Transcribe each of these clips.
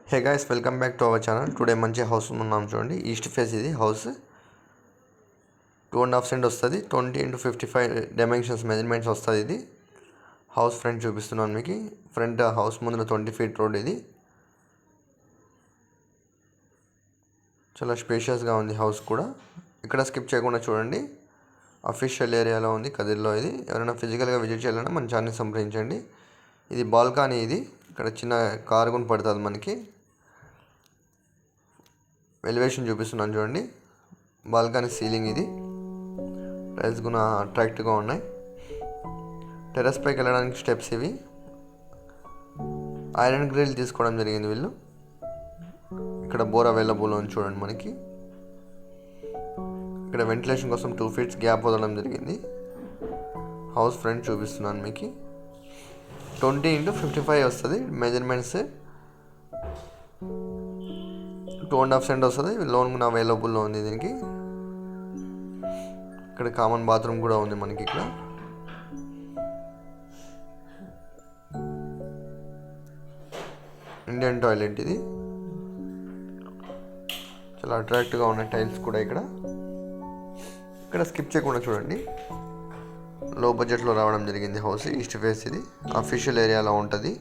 Hey guys, welcome back to our channel. Today మంచి house ఉన్నాం చూడండి. ఈస్ట్ ఫేస్ ఇది హౌస్ 2.5 సెంట్ వస్తుంది. 20x55 డైమెన్షన్స్ మెజర్మెంట్స్ వస్తుంది. ఇది హౌస్ ఫ్రంట్ చూపిస్తున్నాను మీకు. ఫ్రంట్ హౌస్ ముందున 20 ఫీట్ రోడ్. ఇది చాలా స్పేషియస్గా ఉంది హౌస్ కూడా. ఇక్కడ స్కిప్ చేయకుండా చూడండి. అఫీషియల్ ఏరియాలో ఉంది, కదిర్లో. ఇది ఎవరైనా ఫిజికల్గా విజిట్ చేయాలన్నా మన ఛానల్ సంప్రదించండి. ఇది బాల్కనీ. ఇది ఇక్కడ చిన్న కారు కూడా పడుతుంది మనకి. ఎలివేషన్ చూపిస్తున్నాను చూడండి. Balcony ceiling. ఇది టైల్స్ కూడా అట్రాక్టివ్గా ఉన్నాయి. టెర్రస్ పైకి వెళ్ళడానికి స్టెప్స్ ఇవి. ఐరన్ గ్రిల్ తీసుకోవడం జరిగింది వీళ్ళు. ఇక్కడ బోర్ అవైలబుల్ ఉంది చూడండి మనకి. ఇక్కడ వెంటిలేషన్ కోసం 2 ఫీట్స్ గ్యాప్ వదలడం జరిగింది. హౌస్ ఫ్రంట్ చూపిస్తున్నాను మీకు. 20x55 వస్తుంది మెజర్మెంట్స్. 2.5 సెంట్ వస్తుంది. లోన్ కూడా అవైలబుల్లో ఉంది దీనికి. ఇక్కడ కామన్ బాత్రూమ్ కూడా ఉంది మనకి. ఇక్కడ ఇండియన్ టాయిలెట్. ఇది చాలా అట్రాక్టివ్గా ఉన్నాయి టైల్స్ కూడా. ఇక్కడ స్కిప్ చేయకుండా చూడండి. లో బడ్జెట్లో రావడం జరిగింది హౌస్. East face. ఇది అఫీషియల్ ఏరియాలో ఉంటుంది.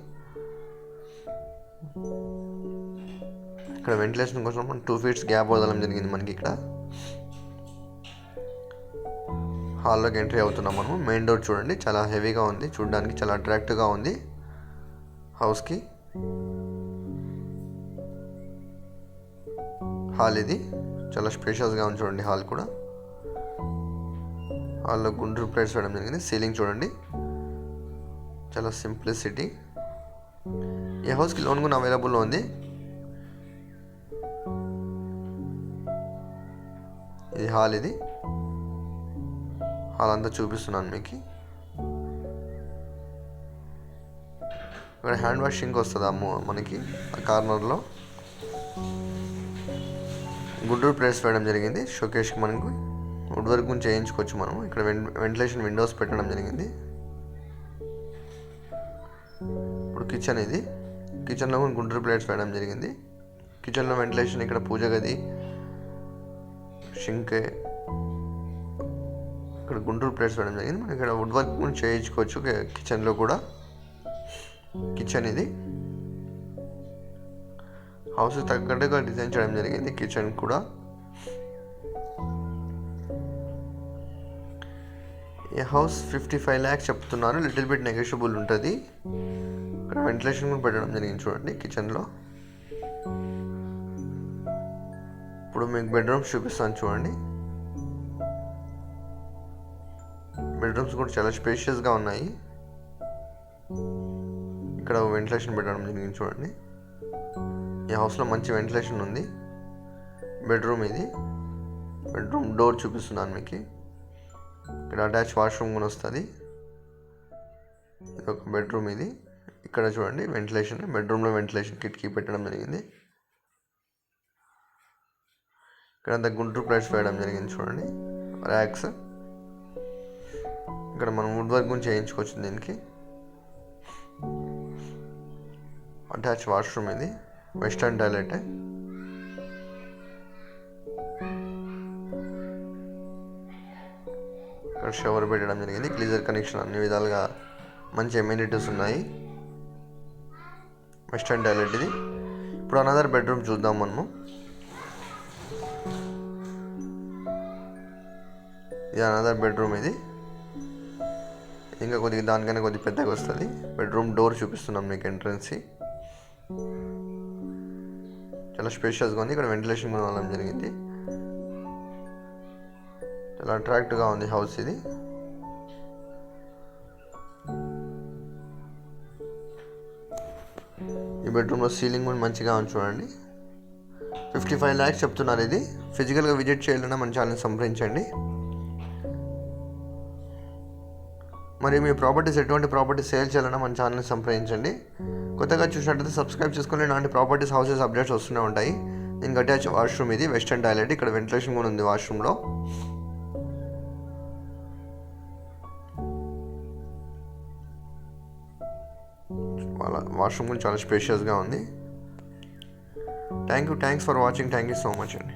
ఇక్కడ వెంటిలేషన్ కోసం 2 ఫీట్స్ గ్యాప్ వదలడం జరిగింది మనకి. ఇక్కడ హాల్లోకి ఎంట్రీ అవుతున్నాం మనము. మెయిన్ డోర్ చూడండి, చాలా హెవీగా ఉంది. చూడడానికి చాలా అట్రాక్టివ్గా ఉంది హౌస్కి. హాల్ ఇది చాలా స్పేషియస్గా ఉంది చూడండి. హాల్ కూడా. హాల్లో గుండ్రు ప్లేట్స్ వేయడం జరిగింది. సీలింగ్ చూడండి, చాలా సింప్లిసిటీ. ఈ హౌస్కి లోన్ కూడా అవైలబుల్లో ఉంది. ఇది హాల్. ఇది హాల్ అంతా చూపిస్తున్నాను మీకు. ఇక్కడ హ్యాండ్ వాషింగ్ వస్తుంది మనకి. ఆ కార్నర్లో గుడ్డూరు ప్లేస్ వేయడం జరిగింది. షోకేస్కి మనకు వుడ్ వర్క్ గురించి చేయించుకోవచ్చు మనం. ఇక్కడ వెంటిలేషన్ విండోస్ పెట్టడం జరిగింది. ఇప్పుడు కిచెన్. ఇది కిచెన్లో కూడా గుండ్రు ప్లేట్స్ వేయడం జరిగింది. కిచెన్లో వెంటిలేషన్. ఇక్కడ పూజ గది, షింక్, ఇక్కడ గుంటూరు ప్లేట్స్ వేయడం జరిగింది. మనం ఇక్కడ వుడ్ వర్క్ కూడా చేయించుకోవచ్చు కిచెన్లో కూడా. కిచెన్ ఇది హౌస్ తగ్గట్టుగా డిజైన్ చేయడం జరిగింది. కిచెన్ కూడా. ఈ హౌస్ 55 lakhs చెప్తున్నారు. లిటిల్ బిట్ నెగోషియబుల్ ఉంటుంది. ఇక్కడ వెంటిలేషన్ కూడా పెట్టడం జరిగింది చూడండి కిచెన్లో. ఇప్పుడు మీకు బెడ్రూమ్స్ చూపిస్తాను చూడండి. బెడ్రూమ్స్ కూడా చాలా స్పేషియస్గా ఉన్నాయి. ఇక్కడ వెంటిలేషన్ పెట్టడం జరిగింది చూడండి. ఈ హౌస్లో మంచి వెంటిలేషన్ ఉంది. బెడ్రూమ్. ఇది బెడ్రూమ్ డోర్ చూపిస్తున్నాను మీకు. ఇక్కడ అటాచ్ వాష్రూమ్ కూడా వస్తుంది. ఇది ఒక బెడ్రూమ్. ఇది ఇక్కడ చూడండి వెంటిలేషన్. బెడ్రూమ్లో వెంటిలేషన్ కిటికీ పెట్టడం జరిగింది. ఇక్కడ గుంటూరు ప్లేట్స్ వేయడం జరిగింది చూడండి. ర్యాక్స్. ఇక్కడ మనం వుడ్ వర్క్ గురించి చేయించుకోవచ్చు దీనికి. Attach washroom. ఇది వెస్టర్న్ టాయిలెట్. ఇక్కడ షవర్ పెట్టడం జరిగింది. Geyser connection. అన్ని విధాలుగా మంచి ఎమ్యూనిటీస్ ఉన్నాయి. Western toilet. ఇది ఇప్పుడు అనదర్ బెడ్రూమ్ చూద్దాం మనము. ఇది అనదర్ బెడ్రూమ్. ఇది ఇంకా కొద్దిగా దానికన్నా కొద్దిగా పెద్దగా వస్తుంది. బెడ్రూమ్ డోర్ చూపిస్తున్నాం మీకు. ఎంట్రన్స్ చాలా స్పేషియస్గా ఉంది. ఇక్కడ వెంటిలేషన్ కూడా ఉండడం జరిగింది. చాలా అట్రాక్టివ్గా ఉంది హౌస్. ఇది ఈ బెడ్రూమ్లో సీలింగ్ కూడా మంచిగా ఉంది చూడండి. 55 lakhs చెప్తున్నారు. ఇది ఫిజికల్గా విజిట్ చేయాలన్నా మన ఛానల్ని సంప్రదించండి. మరి మీ ప్రాపర్టీస్ ఎటువంటి ప్రాపర్టీస్ సేల్ చేయాలన్నా మన ఛానల్ని సంప్రదించండి. కొత్తగా చూసినట్లయితే సబ్స్క్రైబ్ చేసుకుని ఇలాంటి ప్రాపర్టీస్ హౌసెస్ అప్డేట్స్ వస్తూనే ఉంటాయి. దీనికి అటాచ్ వాష్రూమ్. ఇది వెస్టర్న్ టాయిలెట్. ఇక్కడ వెంటిలేషన్ కూడా ఉంది వాష్రూమ్లో. వాష్రూమ్ కూడా చాలా స్పేషియస్గా ఉంది. Thanks for watching. Thank you so much అండి.